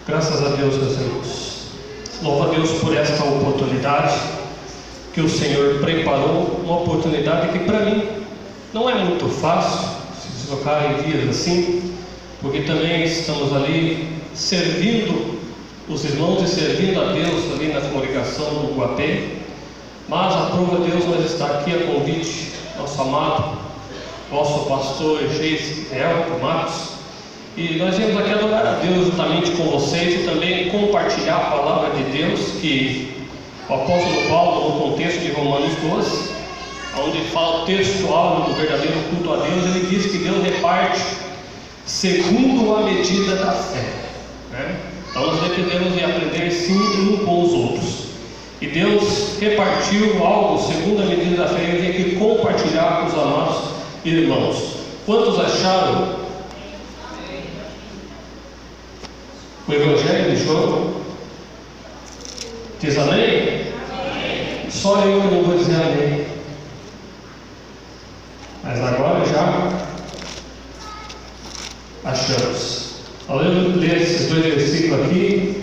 Graças a Deus, meus irmãos. Louvo a Deus por esta oportunidade que o Senhor preparou, uma oportunidade que para mim não é muito fácil se deslocar em dias assim, porque também estamos ali servindo os irmãos e servindo a Deus ali na congregação do Guapé, mas aprova Deus nós estar aqui a convite nosso amado, nosso pastor Geisiel Matos, e nós viemos aqui adorar a Deus juntamente com vocês e também compartilhar a palavra de Deus, que o apóstolo Paulo, no contexto de Romanos 12, onde fala o texto áureo do verdadeiro culto a Deus, ele diz que Deus reparte segundo a medida da fé, né? Então nós dependemos de aprender sim um com os outros, e Deus repartiu algo segundo a medida da fé, e eu vim aqui compartilhar com os amados irmãos. Quantos acharam o Evangelho de João? Diz amém? Amém. Só eu que não vou dizer amém, mas agora já achamos. Ao ler esses dois versículos aqui,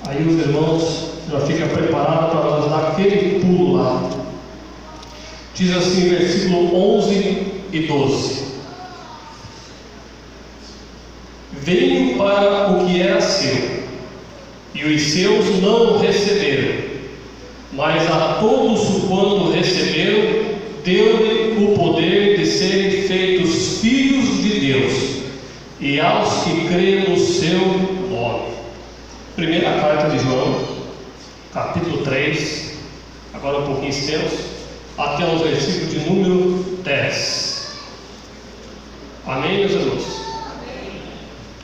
aí os irmãos já ficam preparados para nós dar aquele pulo lá. Diz assim, versículo 11 e 12: Veio para o que era seu, e os seus não o receberam, mas a todos quanto receberam, deu-lhe o poder de serem feitos filhos de Deus, e aos que creem no seu nome. Primeira carta de João, capítulo 3, agora um pouquinho extenso, até o versículo de número 10. Amém, meus irmãos?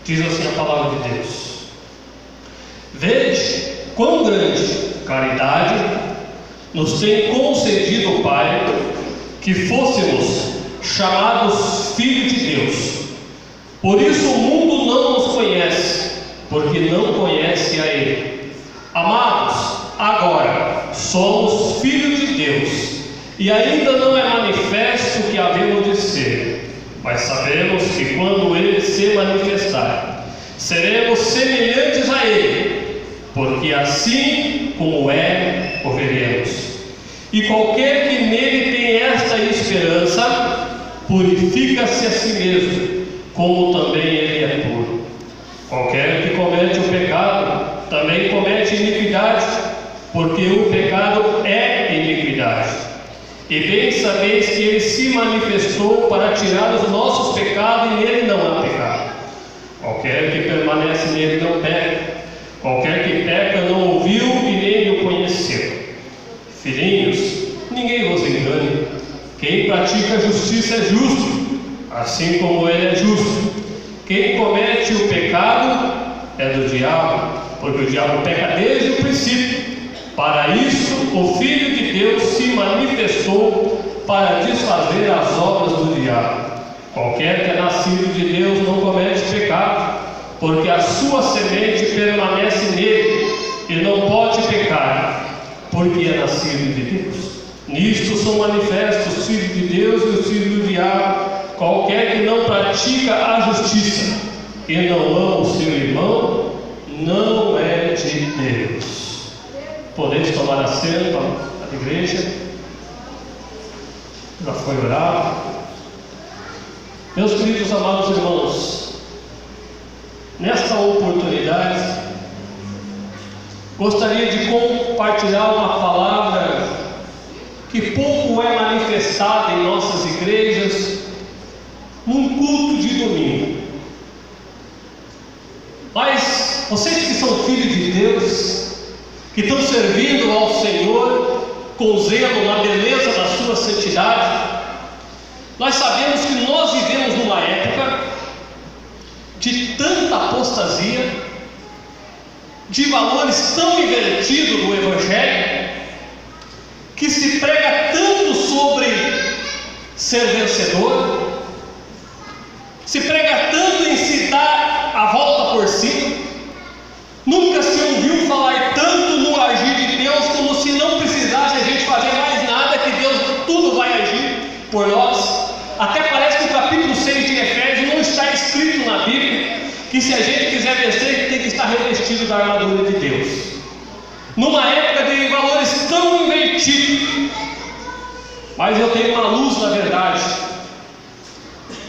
Diz assim a palavra de Deus: Vede quão grande caridade nos tem concedido o Pai, que fôssemos chamados filhos de Deus. Por isso o mundo não nos conhece, porque não conhece a Ele. Amados, agora somos filhos de Deus, e ainda não é manifesto o que havemos de ser, mas sabemos que quando Ele se manifestar, seremos semelhantes a Ele, porque assim como é, o veremos. E qualquer que nele tem esta esperança, purifica-se a si mesmo, como também ele é puro. Qualquer que comete o pecado, também comete iniquidade, porque o pecado é iniquidade. E bem sabeis que ele se manifestou para tirar os nossos pecados, e nele não há pecado. Qualquer que permanece nele não peca. Qualquer que peca não ouviu e nem o conheceu. Filhinhos, ninguém vos engane. Quem pratica a justiça é justo, assim como ele é justo. Quem comete o pecado é do diabo, porque o diabo peca desde o princípio. Para isso o Filho de Deus se manifestou, para desfazer as obras do diabo. Qualquer que é nascido de Deus não comete pecado, porque a sua semente permanece nele, e não pode pecar, porque é nascido de Deus. Nisto são manifestos os filhos de Deus e os filhos do diabo. Qualquer que não pratica a justiça e não ama o seu irmão, não é de Deus. Podemos tomar assento na igreja. Já foi orado. Meus queridos amados irmãos, nesta oportunidade, gostaria de compartilhar uma palavra que pouco é manifestada em nossas igrejas, num culto de domingo. Mas vocês que são filhos de Deus, que estão servindo ao Senhor com zelo na beleza da sua santidade, nós sabemos que nós vivemos numa época de tanta apostasia, de valores tão invertidos no Evangelho, que se prega tanto sobre ser vencedor, se prega tanto em se dar a volta por cima. Nunca se ouviu falar tanto no agir de Deus, como se não precisasse a gente fazer mais nada, que Deus tudo vai agir por nós. Até parece que o capítulo 6 de Efésios não está escrito na Bíblia, que se a gente quiser vencer, tem que estar revestido da armadura de Deus. Numa época de valores tão invertidos, mas eu tenho uma luz na verdade,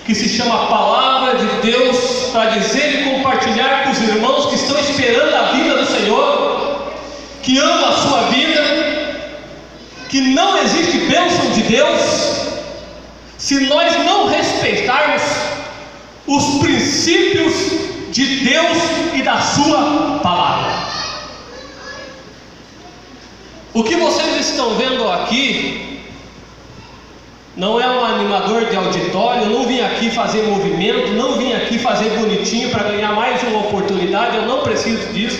que se chama Palavra de Deus, para dizer e compartilhar com os irmãos que estão esperando a vinda do Senhor, que amam a sua vida, que não existe bênção de Deus se nós não respeitarmos os princípios de Deus e da sua palavra. O que vocês estão vendo aqui não é um animador de auditório. Eu não vim aqui fazer movimento, não vim aqui fazer bonitinho para ganhar mais uma oportunidade. Eu não preciso disso.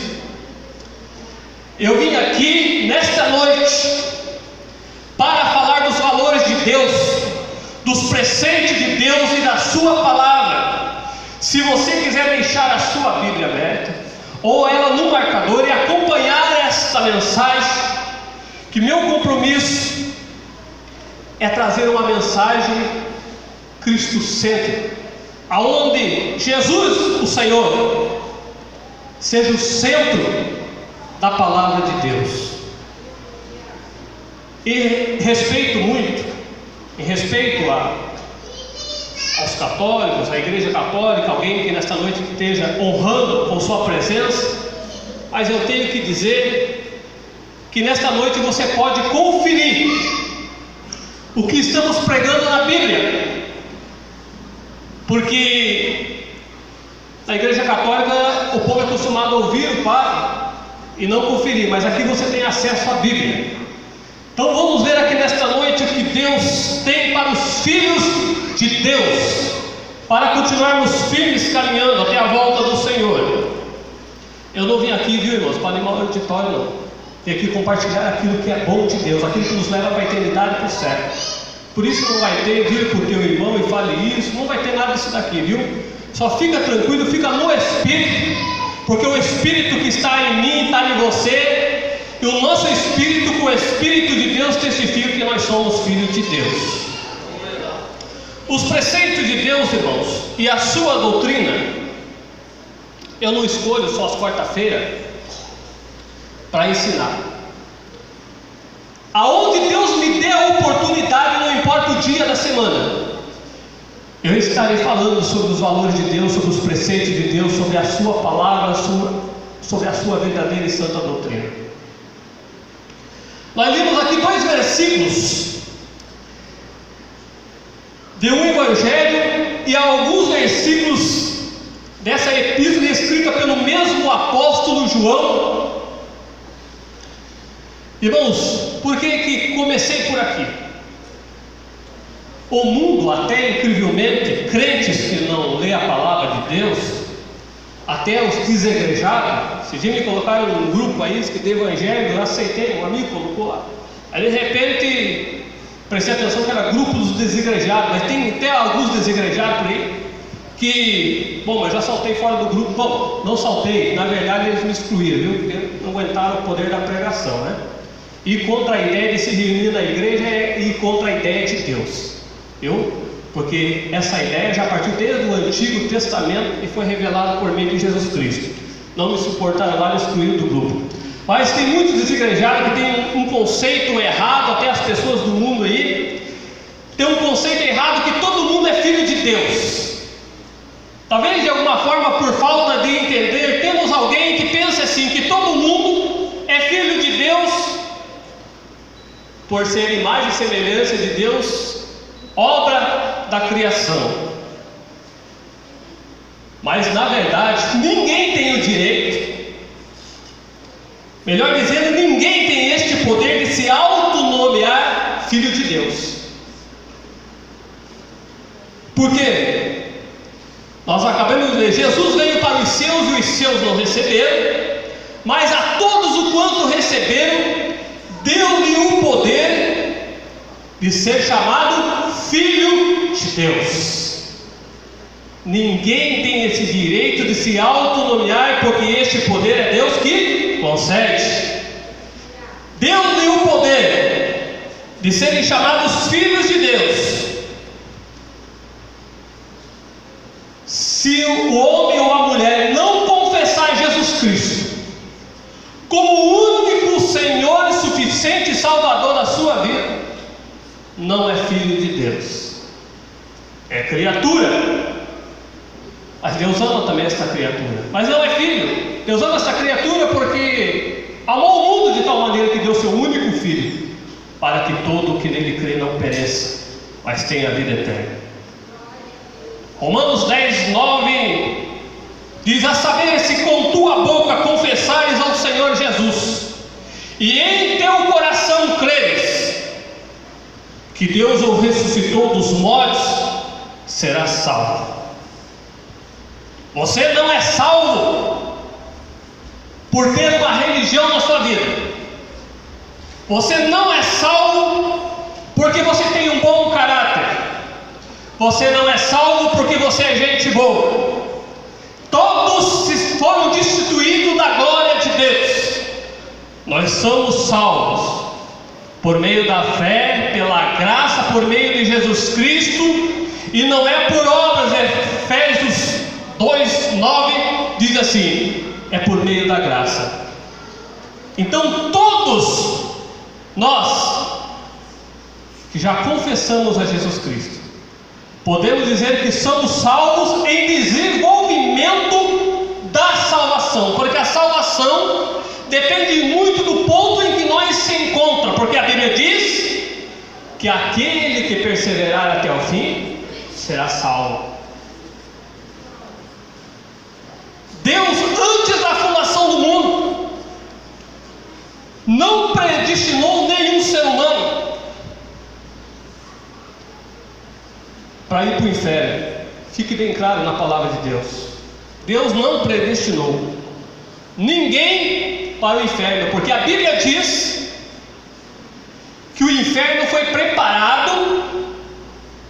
Eu vim aqui nesta noite para falar dos valores de Deus, dos preceitos de Deus e da sua palavra. Se você quiser deixar a sua Bíblia aberta, ou ela no marcador, e acompanhar esta mensagem, que meu compromisso é trazer uma mensagem cristocêntrica, aonde Jesus, o Senhor, seja o centro da palavra de Deus. E respeito muito, em respeito aos católicos, à Igreja Católica, alguém que nesta noite esteja honrando com sua presença, mas eu tenho que dizer que nesta noite você pode conferir o que estamos pregando na Bíblia, porque na Igreja Católica o povo é acostumado a ouvir o padre e não conferir, mas aqui você tem acesso à Bíblia. Então vamos ver aqui nesta noite o que Deus tem para os filhos de Deus, para continuarmos firmes caminhando até a volta do Senhor. Eu não vim aqui, viu, irmãos, para animar o auditório, não. Vim aqui compartilhar aquilo que é bom de Deus, aquilo que nos leva para a eternidade e para o céu. Por isso não vai ter, vir para o teu irmão e fale isso, não vai ter nada disso daqui, viu? Só fica tranquilo, fica no Espírito, porque o Espírito que está em mim está em você, e o nosso Espírito com o Espírito de Deus testifica que nós somos filhos de Deus. Os preceitos de Deus, irmãos, e a sua doutrina, eu não escolho só as quarta-feiras para ensinar. Aonde Deus me dê a oportunidade, não importa o dia da semana, eu estarei falando sobre os valores de Deus, sobre os preceitos de Deus, sobre a sua palavra, sobre a sua verdadeira e santa doutrina. Nós vimos aqui 2 versículos de um evangelho e alguns versículos dessa epístola escrita pelo mesmo apóstolo João. Irmãos, por que comecei por aqui? O mundo, até incrivelmente, crentes que não lê a palavra de Deus, até os desigrejados, se me colocaram num grupo aí que de evangelho, eu aceitei, um amigo colocou lá. Aí de repente, prestei atenção que era grupo dos desigrejados, mas tem até alguns desigrejados por aí, que, bom, eu já saltei fora do grupo. Bom, não saltei, na verdade eles me excluíram, viu? Porque não aguentaram o poder da pregação, né? E contra a ideia de se reunir na igreja é ir contra a ideia de Deus, viu? Porque essa ideia já partiu desde o Antigo Testamento e foi revelada por meio de Jesus Cristo. Não me suportaram lá, excluíram do grupo. Mas tem muitos desigrejados que têm um conceito errado, até as pessoas do mundo aí, tem um conceito errado que todo mundo é filho de Deus. Talvez de alguma forma, por falta de entender, temos alguém que pensa assim, que todo mundo é filho de Deus, por ser imagem e semelhança de Deus, obra da criação. Mas na verdade, ninguém tem o direito, melhor dizendo, ninguém tem este poder de se autonomear filho de Deus. Por quê? Nós acabamos de ler, Jesus veio para os seus e os seus não receberam, mas a todos o quanto receberam, deu-lhe o poder de ser chamado filho de Deus. Ninguém tem esse direito de se autonomear, porque este poder é Deus que concede. Deu-lhe o poder de serem chamados filhos de Deus, se o homem ou a mulher não confessar Jesus Cristo como o único Senhor e suficiente Salvador da sua vida, não é filho de Deus, é criatura. Mas Deus ama também essa criatura, mas não é filho. Deus ama essa criatura porque amou o mundo de tal maneira que deu seu único filho, para que todo o que nele crê não pereça, mas tenha a vida eterna. Romanos 10, 9 diz: a saber, se com tua boca confessares ao Senhor Jesus, e em teu coração creres que Deus o ressuscitou dos mortos, serás salvo. Você não é salvo por ter uma religião na sua vida. Você não é salvo porque você tem um bom caráter. Você não é salvo porque você é gente boa. Todos foram destituídos da glória de Deus. Nós somos salvos por meio da fé, pela graça, por meio de Jesus Cristo, e não é por obras. Efésios 2:9 diz assim: é por meio da graça. Então todos nós que já confessamos a Jesus Cristo, podemos dizer que somos salvos em desenvolvimento da salvação, porque a salvação depende muito do ponto em que nós se encontramos, porque a Bíblia diz que aquele que perseverar até o fim será salvo. Deus, antes da fundação do mundo, não predestinou nenhum ser humano para ir para o inferno. Fique bem claro na palavra de Deus. Deus não predestinou ninguém para o inferno, porque a Bíblia diz que o inferno foi preparado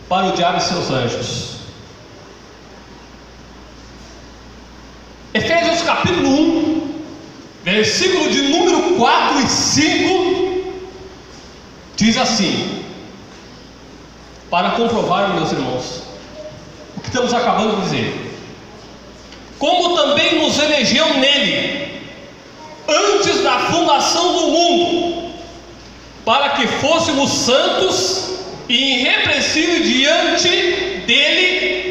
para o diabo e seus anjos. Efésios capítulo 1, versículo de número 4 e 5 diz assim, para comprovar, meus irmãos, o que estamos acabando de dizer: como também nos elegeu nele antes da fundação do mundo, para que fôssemos santos e irrepreensíveis diante dele